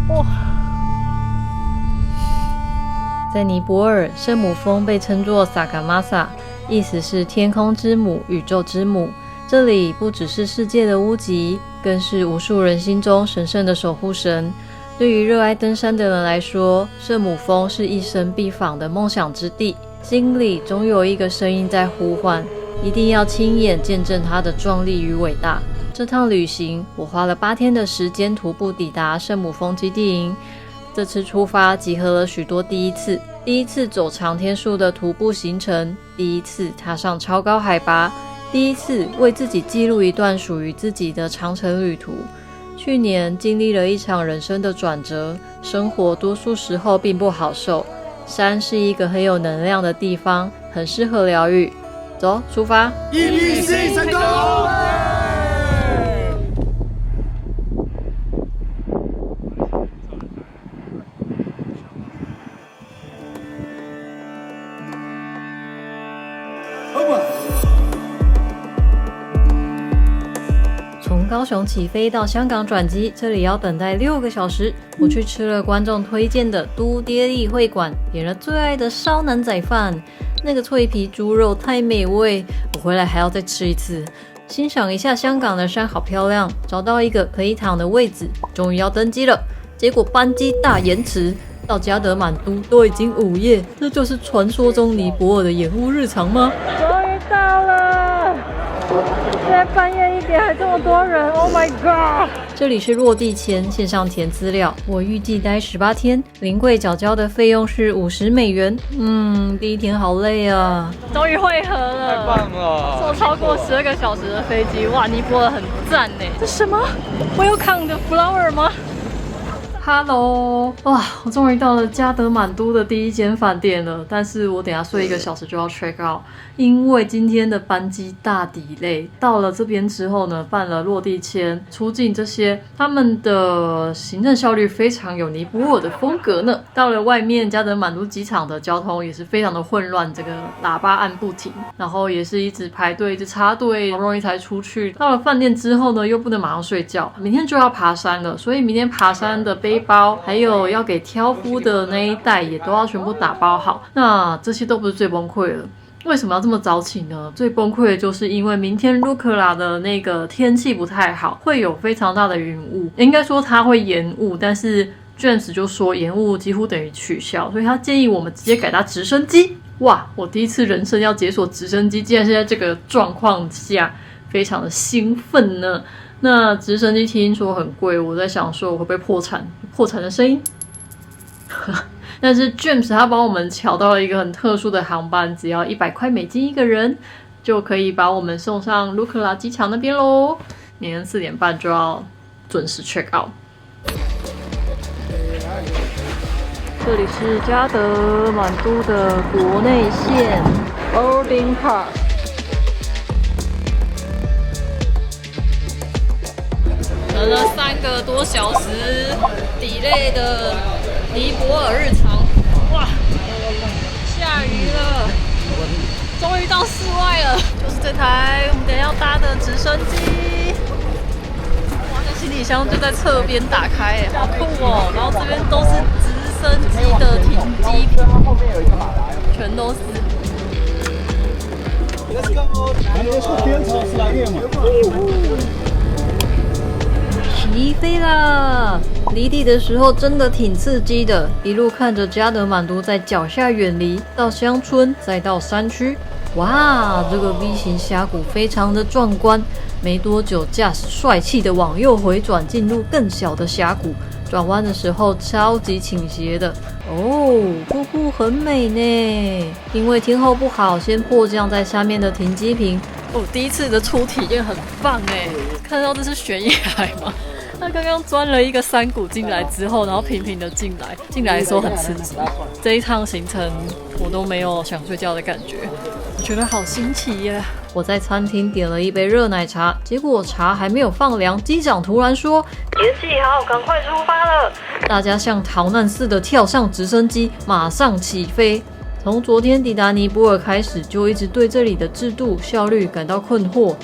哇！在尼泊尔，圣母峰被称作萨嘎玛萨，意思是天空之母、宇宙之母。这里不只是世界的屋脊，更是无数人心中神圣的守护神。对于热爱登山的人来说，圣母峰是一生必访的梦想之地，心里总有一个声音在呼唤，一定要亲眼见证它的壮丽与伟大。这趟旅行，我花了8天的时间徒步抵达圣母峰基地营。这次出发集合了许多第一次走长天数的徒步行程，第一次踏上超高海拔，第一次为自己记录一段属于自己的长程旅途。去年经历了一场人生的转折，生活多数时候并不好受。山是一个很有能量的地方，很适合疗愈。走，出发！EPC 成功！从高雄起飞到香港转机，这里要等待6个小时。我去吃了观众推荐的都爹利会馆，点了最爱的烧腩仔饭，那个脆皮猪肉太美味，我回来还要再吃一次。欣赏一下香港的山好漂亮，找到一个可以躺的位置，终于要登机了。结果班机大延迟，到加德满都都已经午夜，这就是传说中尼泊尔的延误日常吗？终于到了！现在半夜1点还这么多人 ，Oh my god！ 这里是落地签，线上填资料。我预计待18天，临柜缴交的费用是$50。第一天好累啊！终于汇合了，太棒了！坐超过12个小时的飞机，哇，尼泊尔很赞呢。这什么？我有扛的 flower 吗？Hello， 哇！我终于到了加德满都的第一间饭店了，但是我等一下睡1个小时就要 check out， 因为今天的班机大delay。到了这边之后呢，办了落地签、出境这些，他们的行政效率非常有尼泊尔的风格呢。到了外面加德满都机场的交通也是非常的混乱，这个喇叭按不停，然后也是一直排队、一直插队，好不容易才出去。到了饭店之后呢，又不能马上睡觉，明天就要爬山了，所以明天爬山的背包还有要给挑夫的那一袋也都要全部打包好。那这些都不是最崩溃的，为什么要这么早起呢？最崩溃的就是因为明天卢克拉的那个天气不太好，会有非常大的云雾，应该说它会延误，但是 James 就说延误几乎等于取消，所以他建议我们直接改搭直升机。哇，我第一次人生要解锁直升机，竟然是在这个状况下，非常的兴奋呢。那直升机听说很贵，我在想说我会不会破产？破产的声音。但是 James 他帮我们抢到了一个很特殊的航班，只要$100一个人，就可以把我们送上卢克拉机场那边咯。明天4点半就要准时 check out。这里是加德满都的国内线 Boarding Park。等了3个多小时 delay 的尼泊尔日常，哇，下雨了，终于到室外了，就是这台我们等一下要搭的直升机。哇，这行李箱就在侧边打开，好酷哦！然后这边都是直升机的停机坪，全都是。起飞啦！离地的时候真的挺刺激的，一路看着加德满都在脚下远离，到乡村，再到山区。哇，这个 V 型峡谷非常的壮观。没多久，驾驶帅气的往右回转，进入更小的峡谷。转弯的时候超级倾斜的哦，瀑布很美呢。因为天候不好，先迫降在下面的停机坪。哦，第一次的初体验很棒哎！看到这是悬崖吗？他刚刚钻了一个山谷进来之后，然后平平的进来的时候很刺激。这一趟行程我都没有想睡觉的感觉，我觉得好新奇耶！我在餐厅点了一杯热奶茶，结果茶还没有放凉，机长突然说：“天气好，赶快出发了！”大家像逃难似的跳上直升机，马上起飞。从昨天抵达尼泊尔开始，就一直对这里的制度效率感到困惑。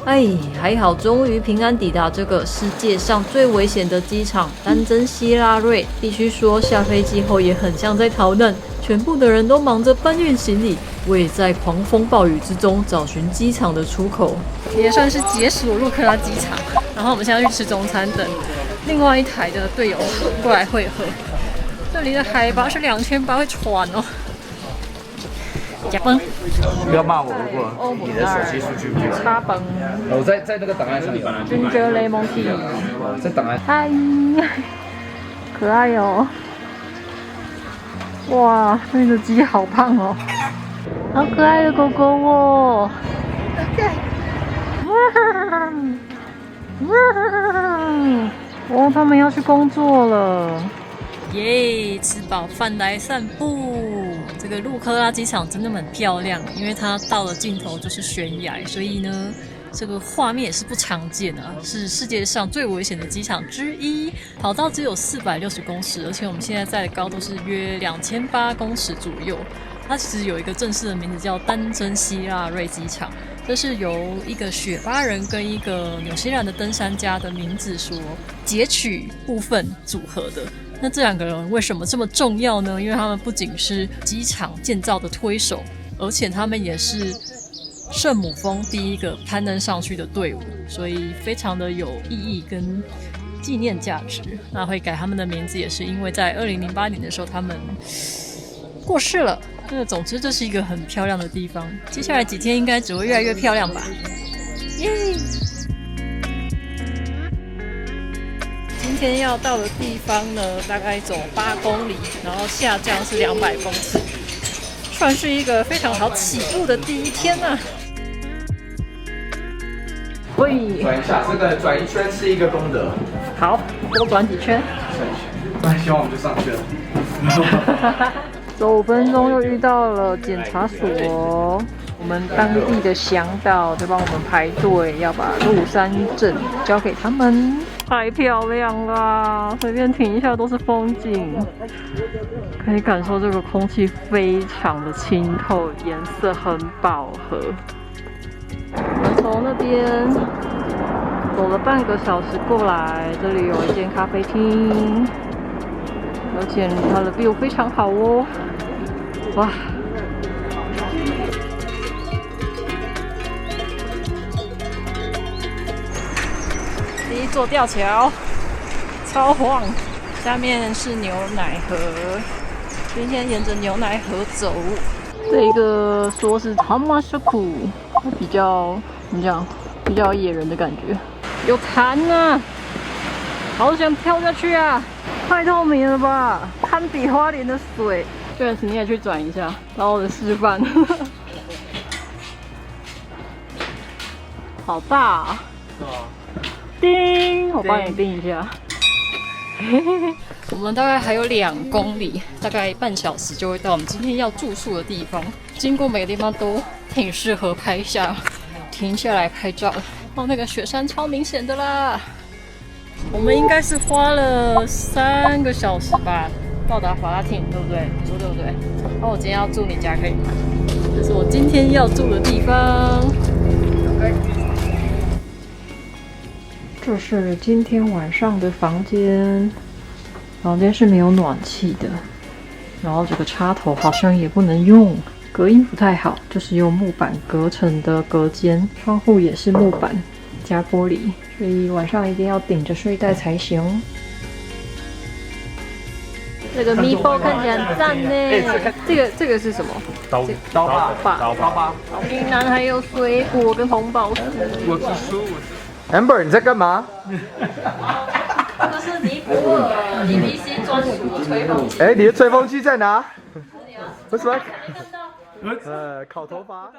还好终于平安抵达这个世界上最危险的机场丹真希拉瑞。必须说，下飞机后也很像在逃难，全部的人都忙着搬运行李，我也在狂风暴雨之中找寻机场的出口。也算是解锁路克拉机场。然后我们现在去吃中餐，等另外一台的队友过来汇合。这里的海拔是2800，会喘哦。加崩！不要骂我，如果你的手机数据不好。插崩。我在那个档案上面。Ginger lemon tea。在档案。嗨，可爱哦！哇，这里的鸡好胖哦，好可爱的狗狗哦！哦，他们要去工作了。耶！吃饱饭来散步。这个路克拉机场真的很漂亮，因为它到了尽头就是悬崖，所以呢，这个画面也是不常见啊，是世界上最危险的机场之一。跑道只有460公尺，而且我们现在在的高度是约2800公尺左右。它其实有一个正式的名字叫丹真希拉瑞机场，这是由一个雪巴人跟一个纽西兰的登山家的名字所截取部分组合的。那这两个人为什么这么重要呢？因为他们不仅是机场建造的推手，而且他们也是圣母峰第一个攀登上去的队伍，所以非常的有意义跟纪念价值。那会改他们的名字，也是因为在2008年的时候他们过世了。总之这是一个很漂亮的地方，接下来几天应该只会越来越漂亮吧。耶！今天要到的地方呢，大概走8公里，然后下降是200公尺，算是一个非常好起步的第一天啊。喂，转一下，这个转一圈是一个功德。好，多转几圈。转一圈，希望我们就上去了。走5分钟又遇到了检查所，我们当地的向导在帮我们排队，要把入山证交给他们。太漂亮啦！随便停一下都是风景，可以感受这个空气非常的清透，颜色很饱和。我们从那边走了半个小时过来，这里有一间咖啡厅，而且它的 view 非常好哦。哇！第一座吊桥，超晃，下面是牛奶河。今天沿着牛奶河走，这个说是 Hamashaku， 比较怎么讲？比较野人的感觉，有潭啊，好想跳下去啊！太透明了吧，堪比花莲的水。James， 你也去转一下，然后我的示范。好大啊！叮，我帮你叮一下。我们大概还有2公里，大概半小时就会到我们今天要住宿的地方。经过每个地方都挺适合拍下，停下来拍照。哦，那个雪山超明显的啦。我们应该是花了3个小时吧，到达法拉汀，对不对？你说对不对？那我今天要住你家可以吗？这是我今天要住的地方。这是今天晚上的房间，房间是没有暖气的，然后这个插头好像也不能用，隔音不太好，就是用木板隔成的隔间，窗户也是木板加玻璃，所以晚上一定要顶着睡袋才行。这个米包看起来很赞呢。这个是什么？刀疤。云南还有水果跟红宝石。我吃书。Amber， 你在干嘛？这是尼泊尔 DBC 专属吹风机。你的吹风机在哪？为什么？烤头发。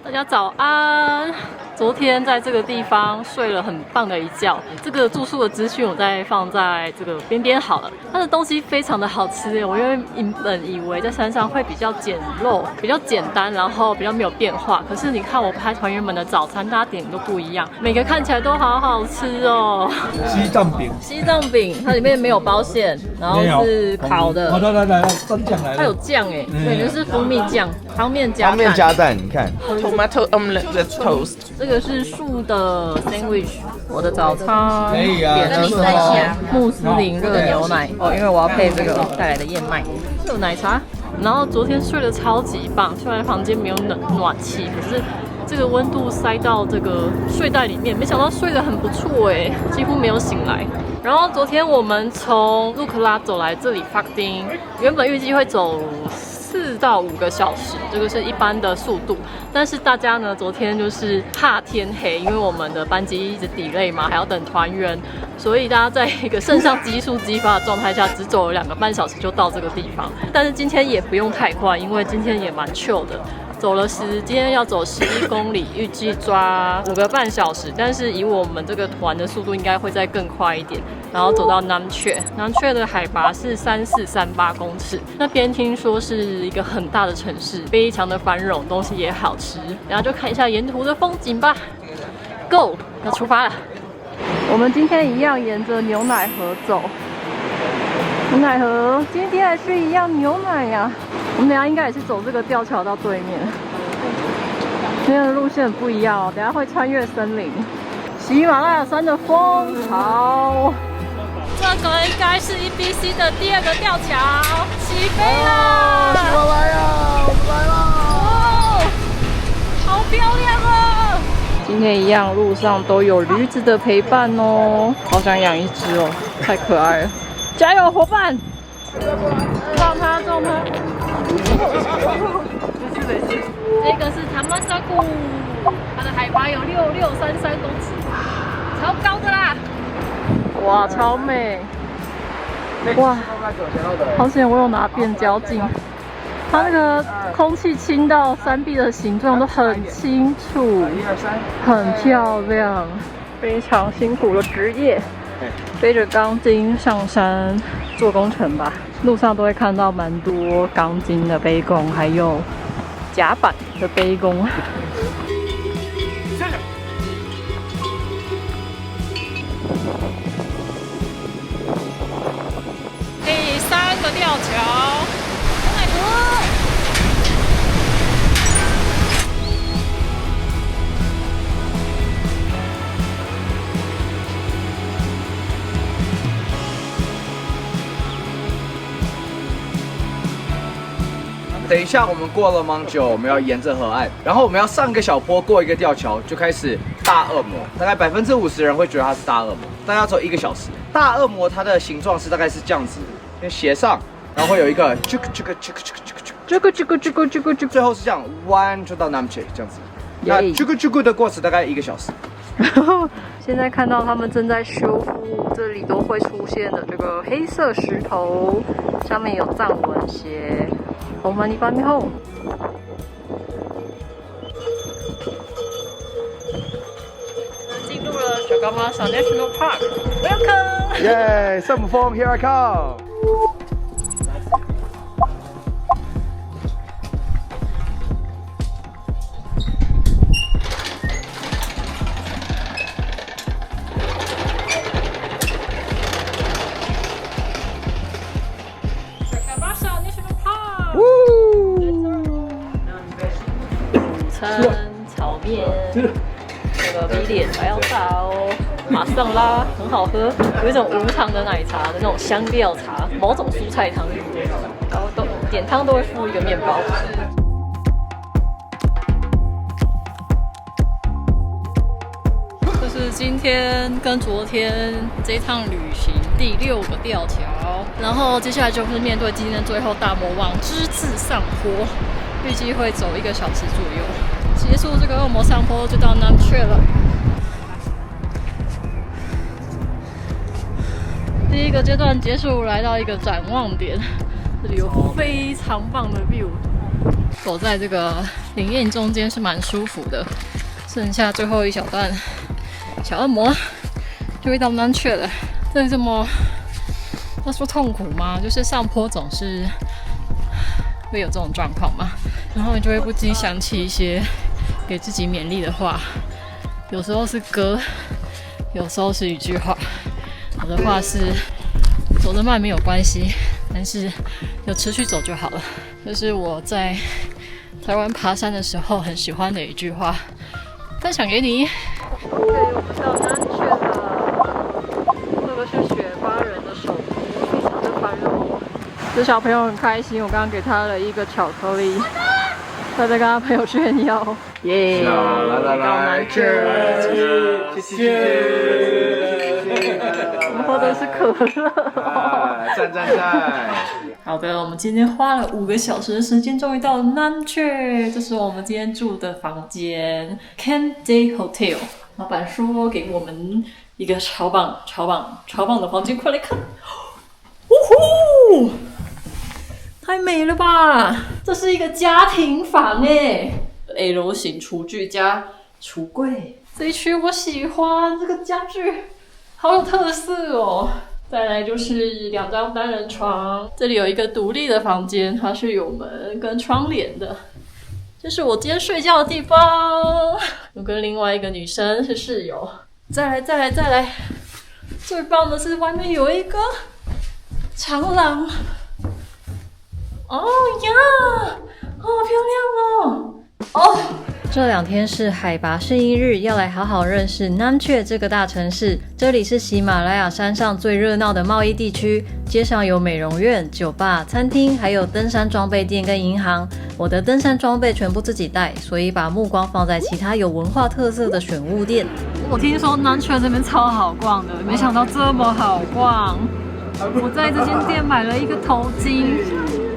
大家早安！昨天在这个地方睡了很棒的一觉。这个住宿的资讯我再放在这个边边好了。它的东西非常的好吃耶，我原本以为在山上会比较简陋、比较简单，然后比较没有变化。可是你看我拍团员们的早餐，大家点都不一样，每个看起来都好好吃哦。西藏饼，西藏饼，它里面没有包馅，然后是烤的。来，蘸酱来了。它有酱哎，感觉是蜂蜜酱，汤面加蛋。汤面加蛋，你看。Tomato omelette with toast。这个是素的 sandwich， 我的早餐可以啊，点的是穆斯林热牛奶哦，因为我要配这个带来的燕麦，这有奶茶。然后昨天睡得超级棒，虽然房间没有暖气，可是这个温度塞到这个睡袋里面，没想到睡得很不错哎，几乎没有醒来。然后昨天我们从路克拉走来这里法丁，原本预计会走4到5个小时，这个是一般的速度。但是大家呢，昨天就是怕天黑，因为我们的班机一直 delay 嘛，还要等团员，所以大家在一个肾上激素激发的状态下，只走了2个半小时就到这个地方。但是今天也不用太快，因为今天也蛮 chill 的。今天要走11公里，预计抓5个半小时，但是以我们这个团的速度，应该会再更快一点。然后走到南雀的海拔是3438公尺，那边听说是一个很大的城市，非常的繁荣，东西也好吃。然后就看一下沿途的风景吧。Go， 要出发了。我们今天一样沿着牛奶河走。牛奶河今天还是一样牛奶呀。我们等一下应该也是走这个吊桥到对面。今天的路线很不一样哦，等一下会穿越森林。喜马拉雅山的风潮。这个应该是 EBC 的第2个吊桥，起飞了！我来呀，我们来了！哦，好漂亮啊！今天一样，路上都有驴子的陪伴哦，好想养一只哦，太可爱了！加油，伙伴！撞它！没事。这个是塔玛沙谷，它的海拔有6633公尺，超高的啦！哇，超美！哇，好险我有拿变焦镜，它那个空气清到山壁的形状都很清楚，很漂亮，非常辛苦的职业。背着钢筋上山做工程吧，路上都会看到蛮多钢筋的背工，还有甲板的背工。第3个吊桥，奈何。等一下，我们过了芒九，我们要沿着河岸，然后我们要上一个小坡，过一个吊桥，就开始大恶魔。大概50%人会觉得它是大恶魔，但要走1个小时。大恶魔它的形状是大概是这样子，斜上，然后会有一个这个，最后是这样弯就到南切这样子。那这个的过程大概1个小时。现在看到他们正在修复这里都会出现的这个黑色石头，上面有藏文写“红曼尼巴米后”。进入了小高马场 National Park，Welcome！ 耶，圣母峰 ，Here I come！炒面，这个比脸还要大哦，马上拉，很好喝，有一种无糖的奶茶的那种香料茶，某种蔬菜汤，然后点汤都会附一个面包。这是今天跟昨天这一趟旅行第6个吊桥，然后接下来就是面对今天最后大魔王之字上坡。预计会走1个小时左右，结束这个恶魔上坡就到南雀了。第1个阶段结束，来到一个展望点，这里有非常棒的 view，走在这个林荫中间是蛮舒服的，剩下最后一小段小恶魔就会到南雀了。真的这么要说痛苦吗？就是上坡总是会有这种状况嘛，然后你就会不禁想起一些给自己勉励的话，有时候是歌，有时候是一句话。我的话是走得慢没有关系，但是有持续走就好了。这是我在台湾爬山的时候很喜欢的一句话，分享给你。OK， 我们到南雀了，这个是雪巴人的首都，非常的繁荣。这小朋友很开心，我刚刚给他了一个巧克力，他在跟他朋友炫耀。耶！来，到南雀，谢谢。我们喝的是可乐。赞！好的，我们今天花了5个小时的时间，终于到了南雀。这是我们今天住的房间 ，Camp Day Hotel。老板说给我们一个超棒的房间，快来看！呜呼，太美了吧！这是一个家庭房诶 ，L 型厨具加橱柜。这一区我喜欢，这个家具好有特色哦。再来就是2张单人床，这里有一个独立的房间，它是有门跟窗帘的。这是我今天睡觉的地方，我跟另外一个女生是室友。再来，最棒的是外面有一个长廊。哦呀，好漂亮哦！哦。这2天是海拔适应日，要来好好认识南雀这个大城市。这里是喜马拉雅山上最热闹的贸易地区，街上有美容院、酒吧、餐厅，还有登山装备店跟银行。我的登山装备全部自己带，所以把目光放在其他有文化特色的选物店。我听说南雀这边超好逛的，没想到这么好逛。我在这间店买了一个头巾，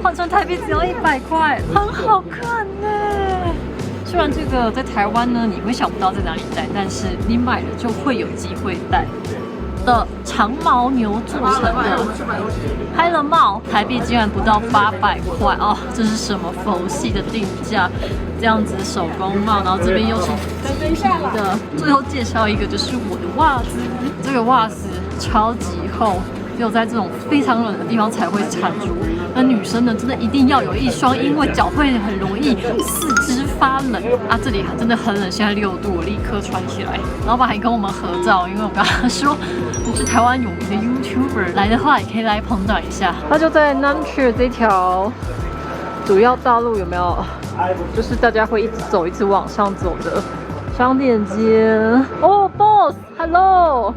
换成台币只要100块，很好看呢。虽然这个在台湾呢，你会想不到在哪里戴，但是你买了就会有机会戴的长毛牛做成的嗨了帽，台币竟然不到800块哦！这是什么佛系的定价？这样子手工帽，然后这边又是鸡皮的。最后介绍一个，就是我的袜子，这个袜子超级厚。只有在这种非常冷的地方才会缠住。那女生呢，真的一定要有一双，因为脚会很容易四肢发冷啊。这里真的很冷，现在6度，我立刻穿起来。老板还跟我们合照，因为我跟他说你是台湾有名的 YouTuber， 来的话也可以来捧场一下。他就在南雀这条主要道路，有没有？就是大家会一直走，一直往上走的商店街。哦 ，Boss，Hello。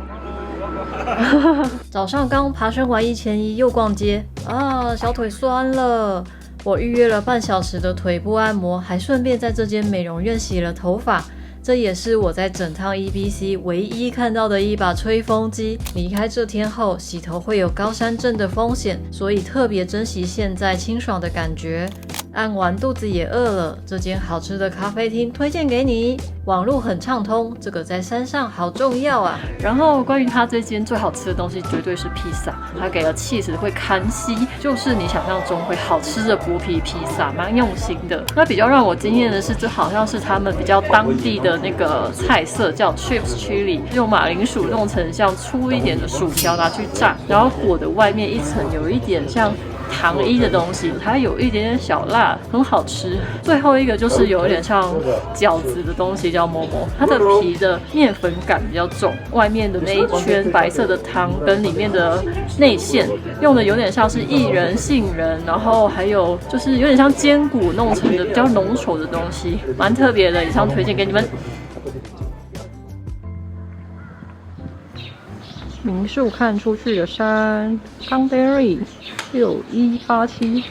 早上刚爬升完1001又逛街啊，小腿酸了。我预约了半小时的腿部按摩，还顺便在这间美容院洗了头发。这也是我在整趟 EBC 唯一看到的一把吹风机。离开这天后，洗头会有高山症的风险，所以特别珍惜现在清爽的感觉。按完肚子也饿了，这间好吃的咖啡厅推荐给你。网路很畅通，这个在山上好重要啊。然后关于它这间最好吃的东西绝对是披萨，它给了cheese会看稀，就是你想象中会好吃的薄皮披萨，蛮用心的。那比较让我惊艳的是，这好像是他们比较当地的那个菜色，叫 chips chili， 用马铃薯弄成像粗一点的薯条拿去炸，然后裹的外面一层有一点像糖衣的东西，它有一点点小辣，很好吃。最后一个就是有一点像饺子的东西，叫馍馍，它的皮的面粉感比较重，外面的那一圈白色的汤跟里面的内馅用的有点像是薏仁、杏仁，然后还有就是有点像坚果弄成的比较浓稠的东西，蛮特别的，以上推荐给你们。民宿看出去的山 ，Canberra 6187。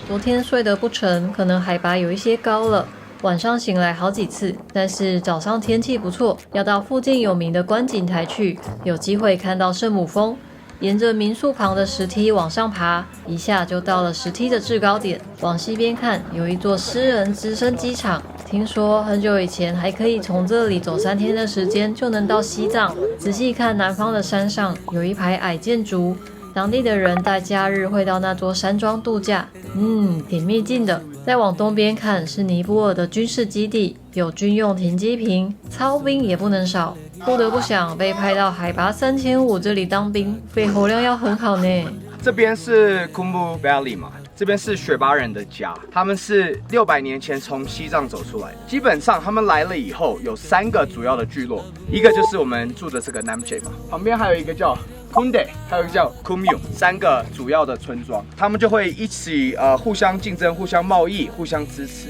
昨天睡得不沉，可能海拔有一些高了，晚上醒来好几次。但是早上天气不错，要到附近有名的观景台去，有机会看到圣母峰。沿着民宿旁的石梯往上爬，一下就到了石梯的制高点。往西边看，有一座私人直升机场。听说很久以前还可以从这里走3天的时间就能到西藏。仔细看南方的山上有一排矮建筑，当地的人在假日会到那座山庄度假，挺秘境的。再往东边看是尼泊尔的军事基地，有军用停机坪，操兵也不能少。不得不想，被派到海拔3500这里当兵，肺活量要很好呢。这边是 Khumbu Valley 嘛，这边是雪巴人的家，他们是600年前从西藏走出来的。基本上他们来了以后，有3个主要的聚落，一个就是我们住的这个 Namche 嘛，旁边还有一个叫 Kunde， 还有一个叫 Kumyung，3个主要的村庄，他们就会一起互相竞争、互相贸易、互相支持。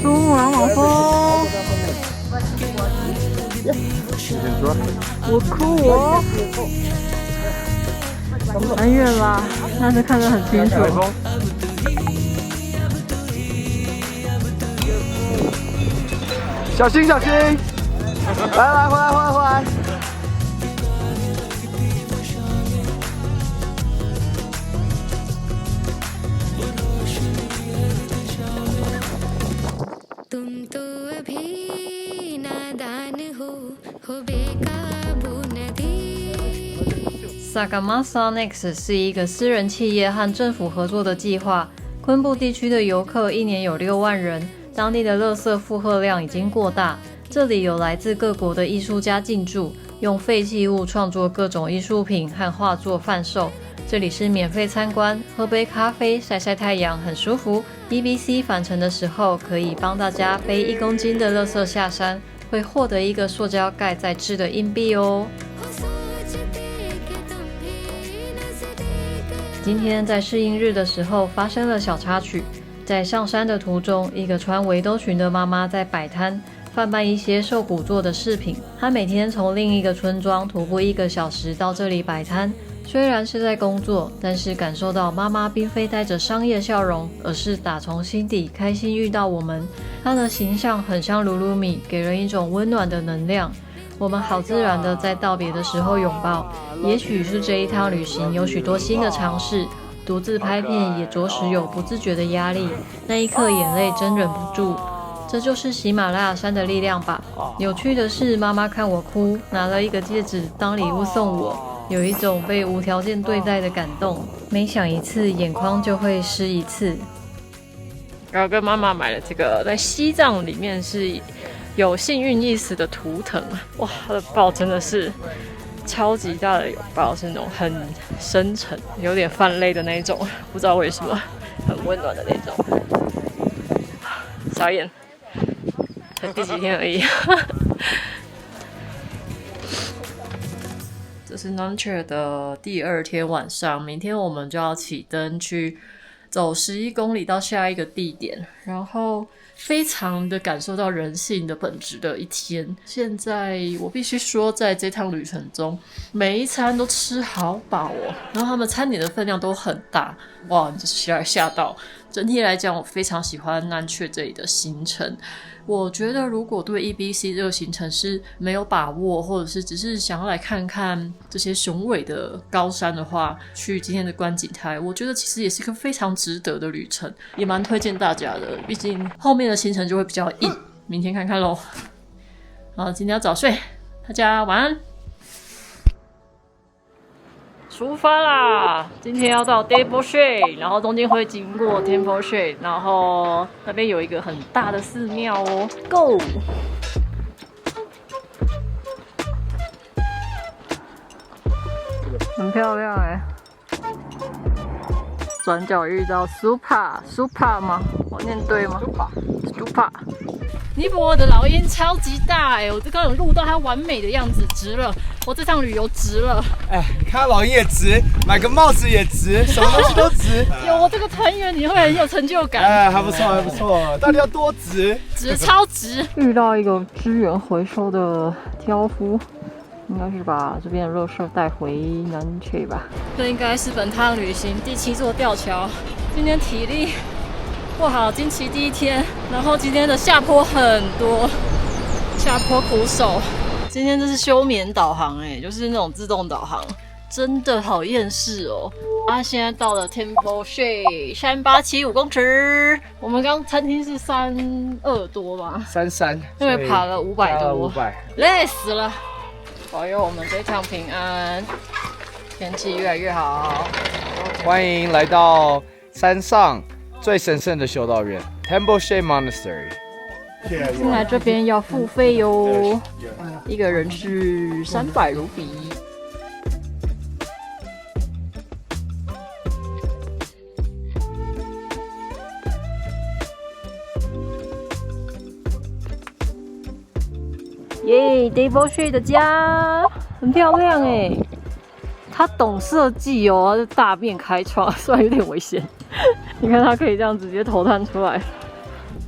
珠穆朗玛峰，我酷哦！蛮远啦，但是看得很清楚。小心小心！来，回来！Sagamasa Next 是一个私人企业和政府合作的计划。昆布地区的游客一年有6万人，当地的垃圾负荷量已经过大。这里有来自各国的艺术家进驻，用废弃物创作各种艺术品和画作贩售。这里是免费参观，喝杯咖啡，晒晒太阳，很舒服。EBC 返程的时候，可以帮大家背1公斤的垃圾下山，会获得一个塑胶盖再制的硬币哦。今天在试映日的时候发生了小插曲，在上山的途中，一个穿围兜裙的妈妈在摆摊贩卖一些受骨做的饰品。她每天从另一个村庄徒步1个小时到这里摆摊，虽然是在工作，但是感受到妈妈并非带着商业笑容，而是打从心底开心遇到我们。她的形象很像鲁鲁米，给人一种温暖的能量。我们好自然的在道别的时候拥抱，也许是这一趟旅行有许多新的尝试，独自拍片也着实有不自觉的压力，那一刻眼泪真忍不住。这就是喜马拉雅山的力量吧。有趣的是，妈妈看我哭，拿了一个戒指当礼物送我，有一种被无条件对待的感动。每想一次，眼眶就会湿一次。然后跟妈妈买了这个，在西藏里面是有幸运意思的图腾。哇，它的抱真的是超级大的拥抱，是那种很深沉，有点泛泪的那种，不知道为什么，很温暖的那种。傻眼，才第几天而已。这是 Namche 的第2天晚上，明天我们就要起登去走11公里到下一个地点，然后非常的感受到人性的本质的一天。现在我必须说，在这趟旅程中，每一餐都吃好饱哦，然后他们餐点的分量都很大，哇，就是吓到。整体来讲，我非常喜欢Namche这里的行程。我觉得如果对 EBC 这个行程是没有把握，或者是只是想要来看看这些雄伟的高山的话，去今天的观景台，我觉得其实也是一个非常值得的旅程，也蛮推荐大家的。毕竟后面的行程就会比较硬，明天看看咯。好，今天要早睡，大家晚安。出发啦！今天要到 Tempoche， 然后中间会经过 Tempoche， 然后那边有一个很大的寺庙哦。Go！ 很漂亮哎。转角遇到 Supa 吗？我念对吗 ？Supa。尼泊尔的老鹰超级大哎！我刚刚有录到它完美的样子，值了！我这趟旅游值了。哎，你看老鹰也值，买个帽子也值，什么东西都值。有我这个团员，你会很有成就感。哎，还不错，还不错。到底要多值？值超值！遇到一个资源回收的挑夫，应该是把这边的垃圾带回Namche吧。这应该是本趟旅行第7座吊桥。今天体力不好，经期第1天，然后今天的下坡很多，下坡苦手。今天这是休眠导航哎，就是那种自动导航，真的好厌世哦。现在到了 Tempoche 3875公尺，我们刚餐厅是32多吧33，因为爬了500多，500，累死了。保佑我们这趟平安，天气越来越好。欢迎来到山上最神圣的修道院 Temple Shade Monastery。进来这边要付费哟，一个人是300卢比。耶 ，Devil Shade 的家很漂亮哎，他懂设计哦，他是大面开窗，虽然有点危险。你看他可以这样直接头探出来。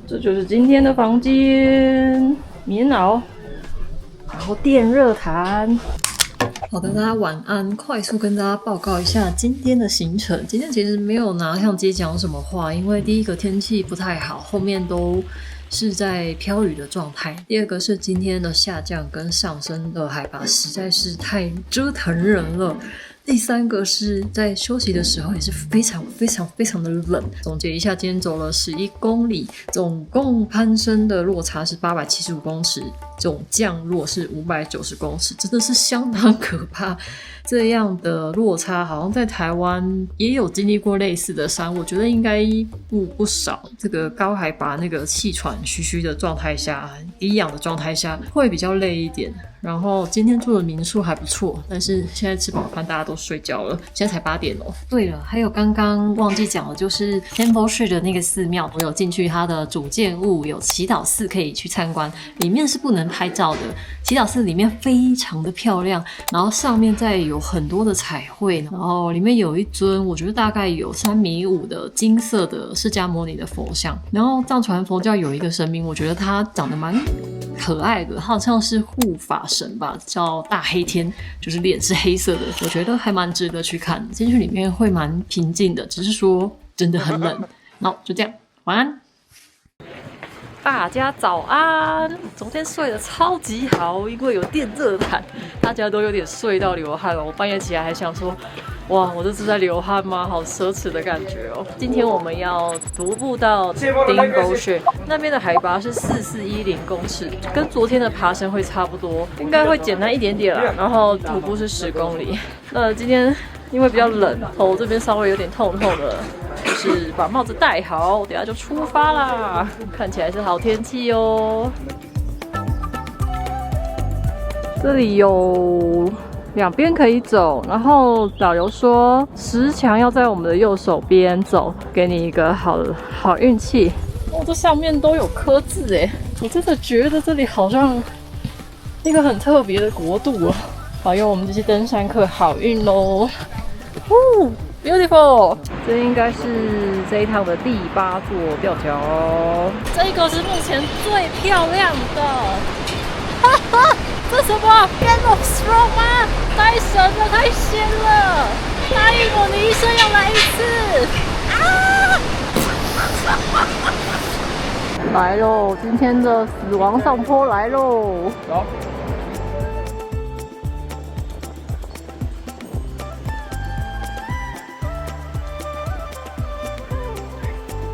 这就是今天的房间，棉袄，然后电热毯。好的，大家晚安。快速跟大家报告一下今天的行程。今天其实没有拿相机讲什么话，因为第一个天气不太好，后面都是在飘雨的状态。第二个是今天的下降跟上升的海拔实在是太折腾人了。第三个是在休息的时候也是非常的冷。总结一下，今天走了11公里，总共攀升的落差是875公尺，总降落是590公尺，真的是相当可怕。这样的落差好像在台湾也有经历过类似的山，我觉得应该不少。这个高海拔那个气喘吁吁的状态下，低氧的状态下会比较累一点。然后今天住的民宿还不错，但是现在吃饱饭大家都睡觉了，现在才8点哦。对了，还有刚刚忘记讲的就是 Temple Shade 的那个寺庙，我有进去它的主建物，有祈祷寺可以去参观，里面是不能拍照的。祈祷寺里面非常的漂亮，然后上面再有很多的彩绘，然后里面有一尊我觉得大概有3.5米的金色的释迦牟尼的佛像。然后藏传佛教有一个神明，我觉得他长得蛮可爱的，他好像是护法神吧，叫大黑天，就是脸是黑色的，我觉得还蛮值得去看。进去里面会蛮平静的，只是说真的很冷。好，就这样，晚安。大家早安！昨天睡得超级好，因为有电热毯，大家都有点睡到流汗了。我半夜起来还想说，哇，我这是在流汗吗？好奢侈的感觉哦。今天我们要徒步到 Temple Shade， 那边的海拔是4410公尺，跟昨天的爬升会差不多，应该会简单一点点啦。然后徒步是10公里。那今天因为比较冷，头这边稍微有点痛痛的。就是把帽子戴好，等下就出发啦！看起来是好天气哦。这里有2边可以走，然后导游说石墙要在我们的右手边走，给你一个好运气。哦，这上面都有刻字哎，我真的觉得这里好像一个很特别的国度哦。保佑我们这些登山客好运喽！哦。Beautiful， 这应该是这一趟的第8座吊桥哦。这个是目前最漂亮的。哈哈，这什么 Game of Thrones 吗？太神了，太仙了！答应我，你一生要来一次啊！来喽，今天的死亡上坡来喽！走。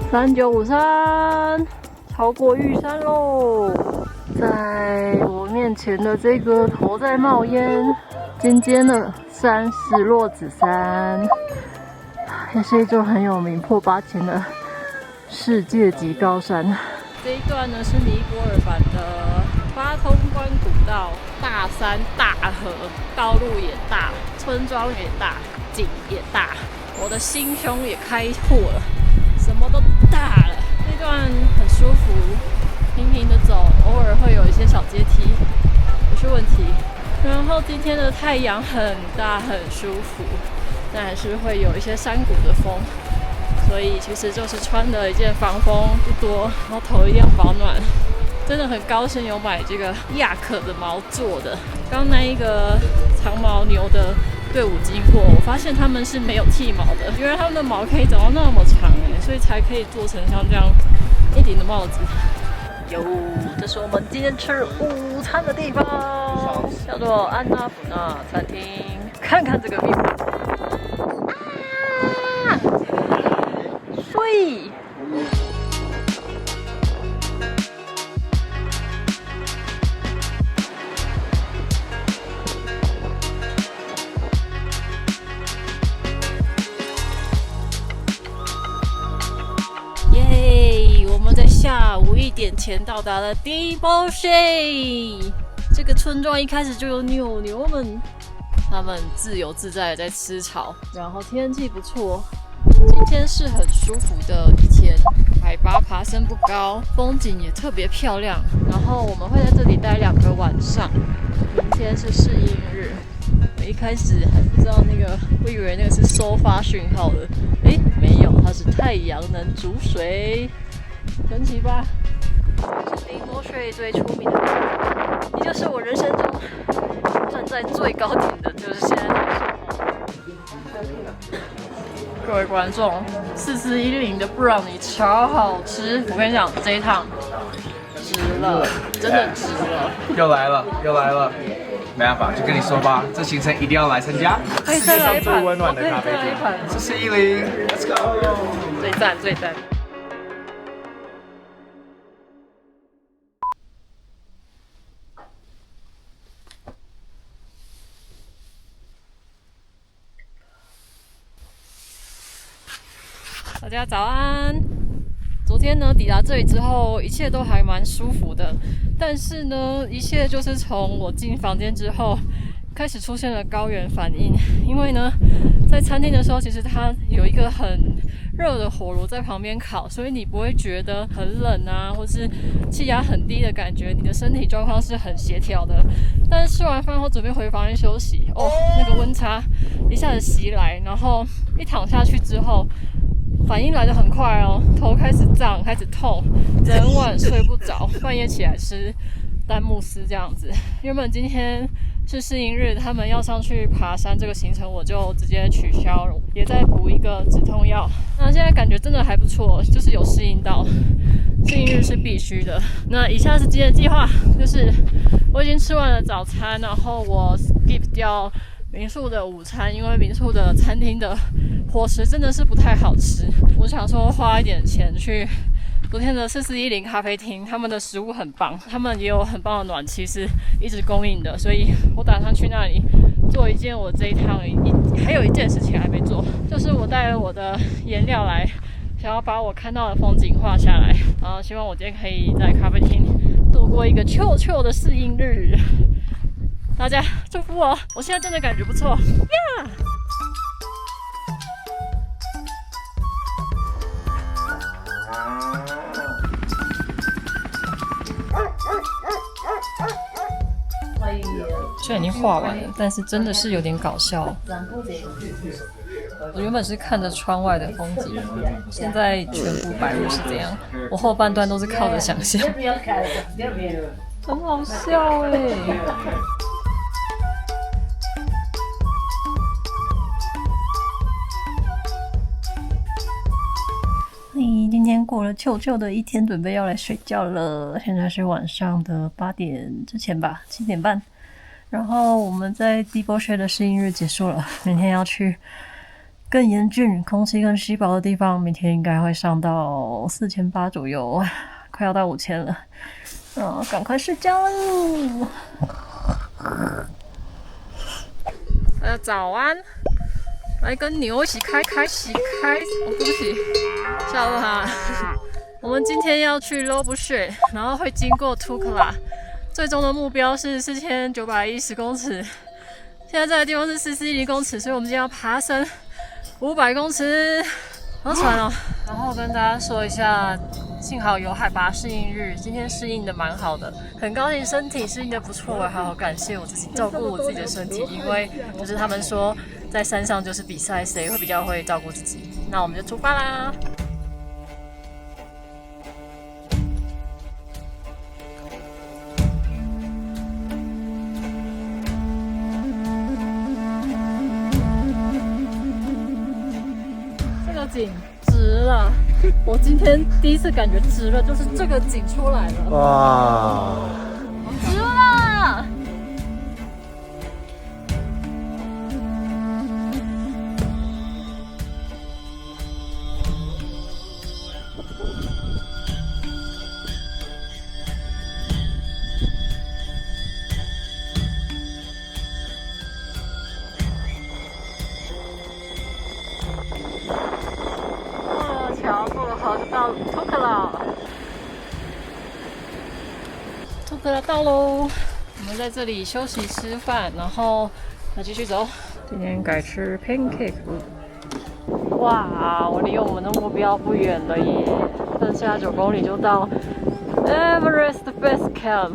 3953，超过玉山喽！在我面前的这个头在冒烟、尖尖的山是落子山，也是一座很有名、破8000的世界级高山。这一段呢是尼泊尔版的八通关古道，大山大河，道路也大，村庄也大，景也大，我的心胸也开阔了。什么都大了，那段很舒服，平平的走，偶尔会有一些小阶梯，不是问题。然后今天的太阳很大，很舒服，但还是会有一些山谷的风，所以其实就是穿的一件防风不多，然后头一定要保暖。真的很高兴有买这个亚克的毛做的。刚那一个长毛牛的队伍经过，我发现他们是没有剃毛的，原来他们的毛可以长到那么长耶，所以才可以做成像这样一顶的帽子。哟，这是我们今天吃午餐的地方，叫做安娜普纳餐厅。看看这个壁啊，睡。下午1点前到达了 Debochet。这个村庄一开始就有牛牛们，它们自由自在的在吃草，然后天气不错。今天是很舒服的一天，海拔爬升不高，风景也特别漂亮。然后我们会在这里待2个晚上，明天是适应日。我一开始还不知道我以为那个是收发讯号的，没有，它是太阳能煮水，神奇吧？这是Debochet最出名的地方，也就是我人生中站在最高点的，就是现在这个时候。各位观众，4410的 brownie 超好吃，我跟你讲，这一趟值了，真的值了。又来了，没办法，就跟你说吧，这行程一定要来参加。可以再来一盘，最温暖的咖啡厅4410 ，Let's go， 最赞最赞。大家早安！昨天呢，抵达这里之后，一切都还蛮舒服的。但是呢，一切就是从我进房间之后，开始出现了高原反应。因为呢，在餐厅的时候，其实它有一个很热的火炉在旁边烤，所以你不会觉得很冷啊，或是气压很低的感觉，你的身体状况是很协调的。但是吃完饭后准备回房间休息，那个温差一下子袭来，然后一躺下去之后，反应来得很快哦，头开始胀，开始痛，整晚睡不着，半夜起来吃丹木斯这样子。原本今天是适应日，他们要上去爬山，这个行程我就直接取消了，也再补一个止痛药。那现在感觉真的还不错，就是有适应到。适应日是必须的。那以下是今天的计划，就是我已经吃完了早餐，然后我 skip 掉民宿的午餐，因为民宿的餐厅的伙食真的是不太好吃。我想说花一点钱去昨天的4410咖啡厅，他们的食物很棒，他们也有很棒的暖气是一直供应的，所以我打算去那里做一件我这一趟还有一件事情还没做，就是我带了我的颜料来，想要把我看到的风景画下来，然后希望我今天可以在咖啡厅度过一个臭的适应日。大家祝福我，我现在真的感觉不错呀！虽然已经画完了，但是真的是有点搞笑。我原本是看着窗外的风景，现在全部白入是这样，我后半段都是靠着想象，很好笑哎。今天过了旧的一天，准备要来睡觉了。现在是晚上的8点之前吧，7点半。然后我们在 Debochet 的适应日结束了，明天要去更严峻、空气更稀薄的地方，明天应该会上到4800左右，快要到5000了。赶快睡觉喽！大家早安。来跟牛一起开，对不起，吓到他。我们今天要去 Debochet， 然后会经过 Tukla， 最终的目标是4910公尺。现在这个地方是4410公尺，所以我们今天要爬升500公尺，好喘哦。然后跟大家说一下，幸好有海拔适应日，今天适应的蛮好的，很高兴身体适应的不错，我好好感谢我自己，照顾我自己的身体，因为就是他们说在山上就是比赛谁会比较会照顾自己。那我们就出发啦！这个景值了，我今天第一次感觉值了，就是这个景出来了，哇，值了！桥过了河就到 Tukla，克达到喽，我们在这里休息吃饭，然后再继续走。今天改吃 pancake。哇，我离我们的目标不远了耶，剩下9公里就到 Everest Base Camp。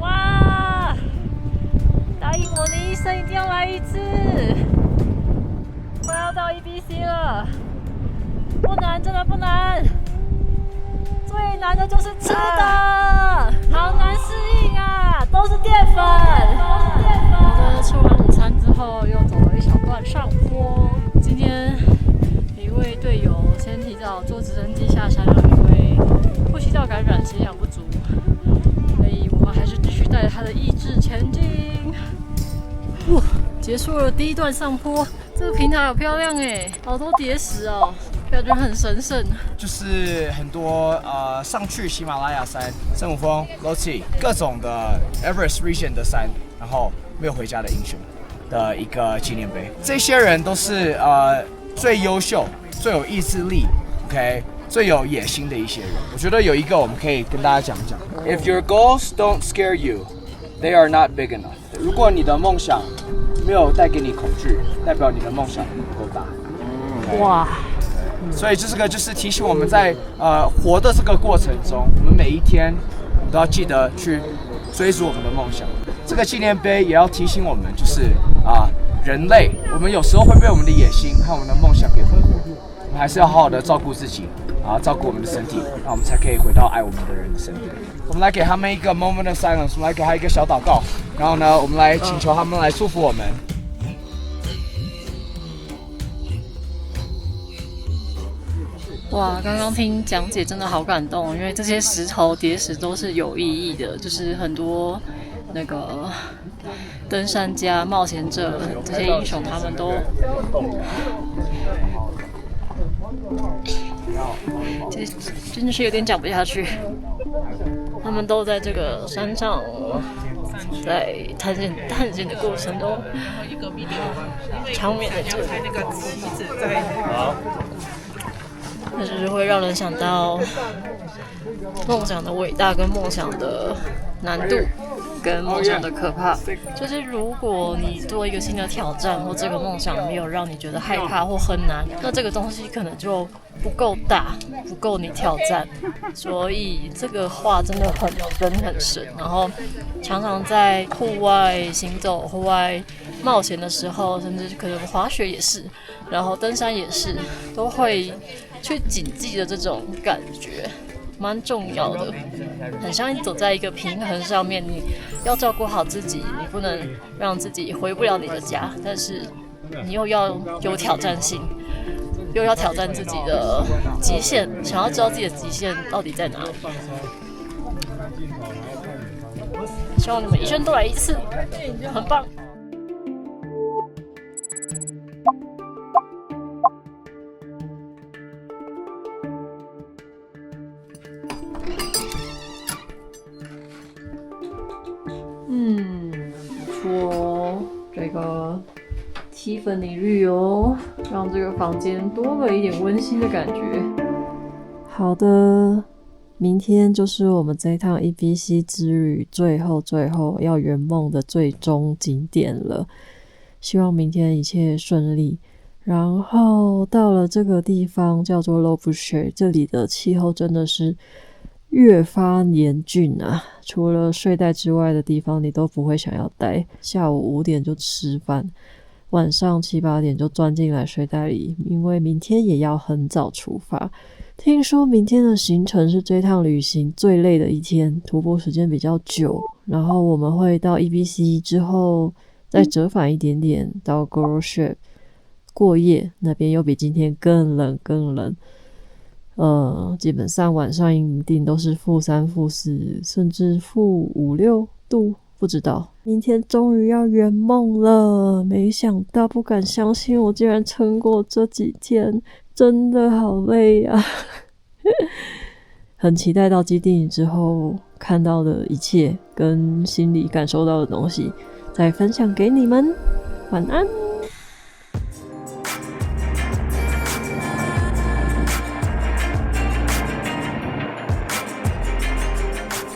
哇！答应我，你一生一定要来一次。我要到 EBC 了，不难，真的不难。最难的就是吃的，好难适应啊，都是淀粉。好的，吃完午餐之后又走了一小段上坡。今天一位队友先提早坐直升机下山了，因为呼吸道感染，血氧不足，所以我们还是继续带着他的意志前进。哇，结束了第一段上坡，这个平台好漂亮哎，好多叠石哦。感觉很神圣，就是很多上去喜马拉雅山、圣母峰、Lhotse 各种的 Everest region 的山，然后没有回家的英雄的一个纪念碑。这些人都是最优秀、最有意志力 ，OK， 最有野心的一些人。我觉得有一个我们可以跟大家讲讲 ：If your goals don't scare you, they are not big enough。如果你的梦想没有带给你恐惧，代表你的梦想不够大。哇！所以这个就是提醒我们在活的这个过程中，我们每一天都要记得去追逐我们的梦想。这个纪念碑也要提醒我们，就是人类，我们有时候会被我们的野心和我们的梦想给俘获，我们还是要好好的照顾自己，照顾我们的身体，那我们才可以回到爱我们的人的身边。我们来给他们一个 moment of silence， 我们来给他一个小祷告，然后呢，我们来请求他们来祝福我们。哇，刚刚听讲解真的好感动，因为这些石头叠石都是有意义的，就是很多那个登山家、冒险者这些英雄，他们都真的是有点讲不下去。他们都在这个山上，在探险的过程中，场面的这个那就是会让人想到梦想的伟大跟梦想的难度跟梦想的可怕。就是如果你做一个新的挑战，或这个梦想没有让你觉得害怕或很难，那这个东西可能就不够大，不够你挑战。所以这个话真的很深很深。然后常常在户外行走、户外冒险的时候，甚至可能滑雪也是，然后登山也是，都会去谨记的这种感觉，蛮重要的。很像你走在一个平衡上面，你要照顾好自己，你不能让自己回不了你的家，但是你又要有挑战性，又要挑战自己的极限，想要知道自己的极限到底在哪里。希望你们一生都来一次，很棒。不错哦，这个蒂芬尼绿哦，让这个房间多了一点温馨的感觉。好的，明天就是我们这一趟 EBC 之旅最后要圆梦的最终景点了。希望明天一切顺利。然后到了这个地方叫做 Lhotse， 这里的气候真的是越发严峻啊，除了睡袋之外的地方你都不会想要待。下午5点就吃饭，晚上7、8点就钻进来睡袋里，因为明天也要很早出发。听说明天的行程是这趟旅行最累的一天，徒步时间比较久，然后我们会到 EBC 之后再折返一点点到 Groshev 过夜，那边又比今天更冷。基本上晚上一定都是-3、-4，甚至-5、6度，不知道。明天终于要圆梦了，没想到，不敢相信我竟然撑过这几天，真的好累啊。很期待到基地之后看到的一切跟心里感受到的东西再分享给你们。晚安。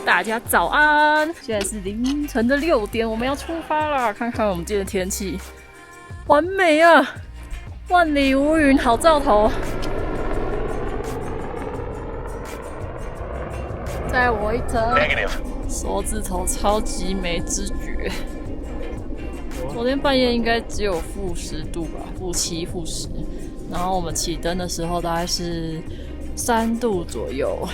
大家早安！现在是凌晨的6点，我们要出发了。看看我们今天的天气，完美啊！万里无云，好兆头。再我一层，手指头超级没知觉。昨天半夜应该只有-10度吧，-7、-10。然后我们起灯的时候大概是3度左右。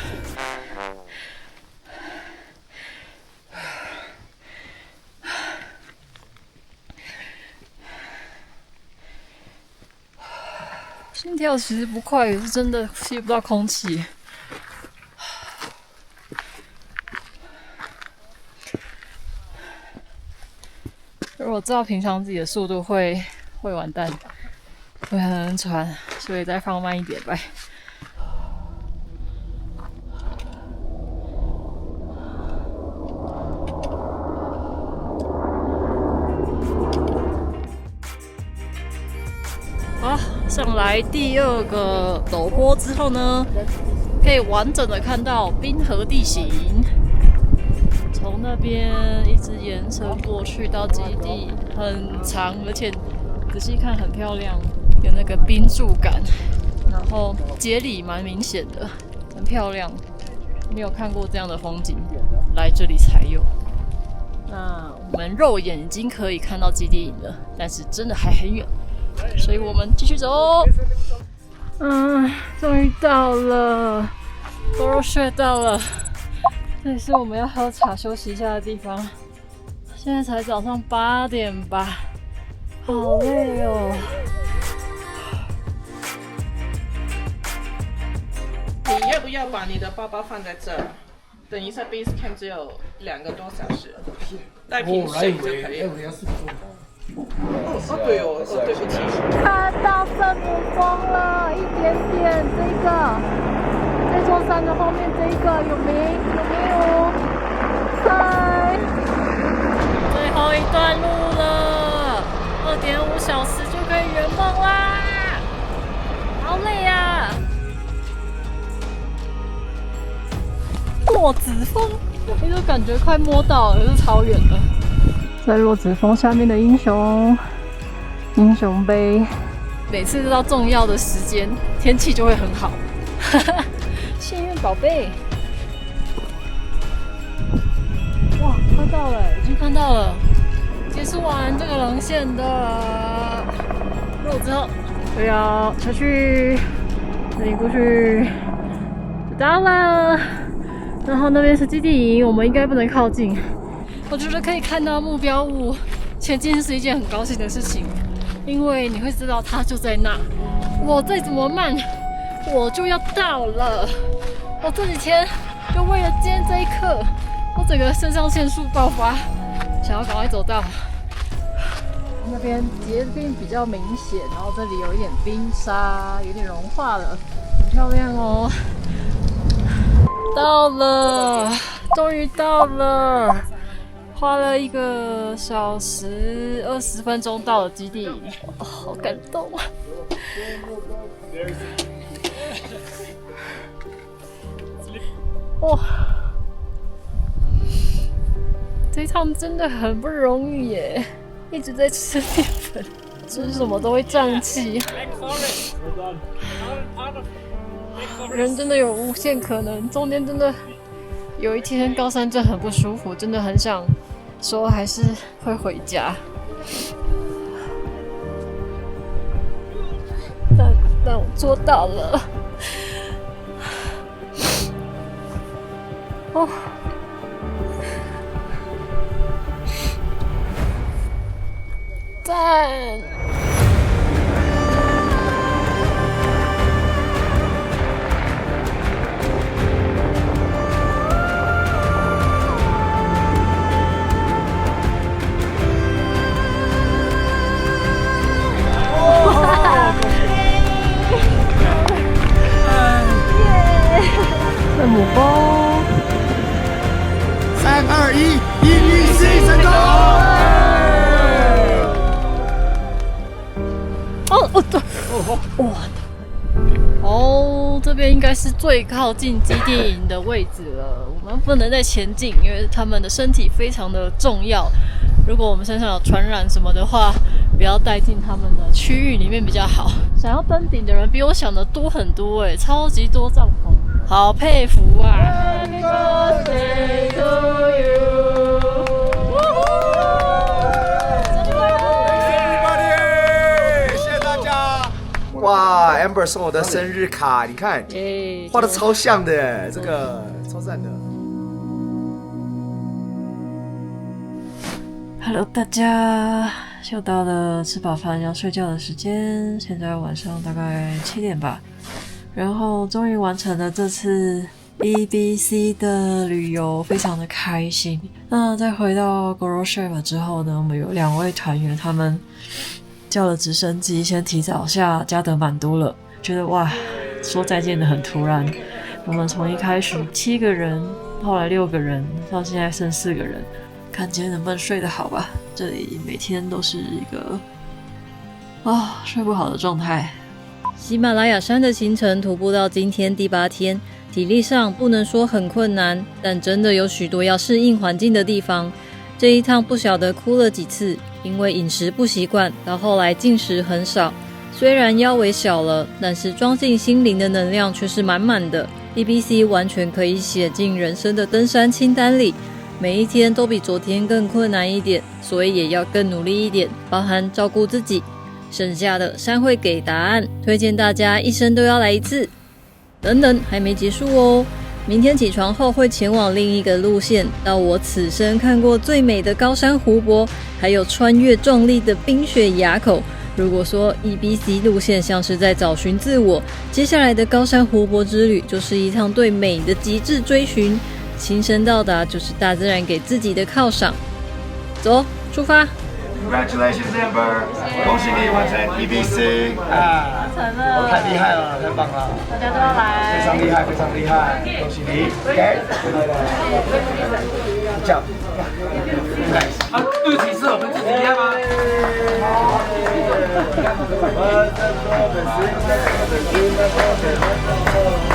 心跳其实不快，也是真的吸不到空气。如果知道平常自己的速度会完蛋，会很喘，所以再放慢一点吧。好，上来第2个陡坡之后呢，可以完整的看到冰河地形。从那边一直延伸过去到基地，很长，而且仔细看很漂亮，有那个冰柱感，然后节理蛮明显的，很漂亮。没有看过这样的风景，来这里才有。那我们肉眼已经可以看到基地营了，但是真的还很远，所以我们继续走。终于到了，多肉穴到了。这里是我们要喝茶休息一下的地方。现在才早上8点吧，好累哦。你要不要把你的包包放在这儿？等一下 base camp 只有2个多小时，带瓶水就可以了。对哦，对不起。看到圣母峰了，一点点，这座山的后面这个有没有？嗨，最后一段路了，2.5小时就可以圆梦啦，好累啊！落子峰，就感觉快摸到了，可是超远了。在落子峰下面的英雄碑，每次到重要的时间，天气就会很好。幸运宝贝，哇，看到了，已经看到了。结束完这个棱线的路之后，就要下去，领过去，就到了。然后那边是基地营，我们应该不能靠近。我觉得可以看到目标物前进是一件很高兴的事情，因为你会知道它就在那。我再怎么慢，我就要到了。我这几天就为了今天这一刻，我整个肾上腺素爆发，想要赶快走到。那边结冰比较明显，然后这里有一点冰沙，有点融化了，很漂亮哦。到了，终于到了，花了1个小时20分钟到了基地，好感动啊！哇，这一趟真的很不容易耶，一直在吃淀粉，吃什么都会胀气。人真的有无限可能，中间真的有一天高山症很不舒服，真的很想说还是会回家，但我做到了。哦，赞！圣母峰，3、2、1，引力成功！这边应该是最靠近基地营的位置了。我我们不能再前进，因为他们的身体非常的重要。如果我们身上有传染什么的话，不要带进他们的区域里面比较好。想要登顶的人比我想的多很多哎，超级多帐篷，好佩服啊！ Happy birthday to you 谢谢大家！哇 ，Amber 送我的生日卡，你看，画的超像的耶，这个超赞的。Hello， 大家，又到了吃饱饭要睡觉的时间，现在晚上大概7点吧。然后终于完成了这次 EBC 的旅游，非常的开心。那在回到 Groshev 之后呢，我们有2位团员，他们叫了直升机，先提早下加德满都了。觉得哇，说再见的很突然。我们从一开始7个人，后来6个人，到现在剩4个人。看今天能不能睡得好吧。这里每天都是一个睡不好的状态。喜马拉雅山的行程徒步到今天第8天，体力上不能说很困难，但真的有许多要适应环境的地方。这一趟不晓得哭了几次，因为饮食不习惯，到后来进食很少。虽然腰围小了，但是装进心灵的能量却是满满的。EBC 完全可以写进人生的登山清单里。每一天都比昨天更困难一点，所以也要更努力一点，包含照顾自己。剩下的山会给答案，推荐大家一生都要来一次。等等，还没结束哦！明天起床后会前往另一个路线，到我此生看过最美的高山湖泊，还有穿越壮丽的冰雪垭口。如果说 EBC 路线像是在找寻自我，接下来的高山湖泊之旅就是一趟对美的极致追寻。亲身到达就是大自然给自己的犒赏。走，出发 Congratulations, Amber！ 恭喜你完成 EBC 完成了，太厉害了，太棒了，大家都要来，非常厉害，非常厉害，恭喜你 ！OK， 这样，对不起，是我们自己厉害吗？好。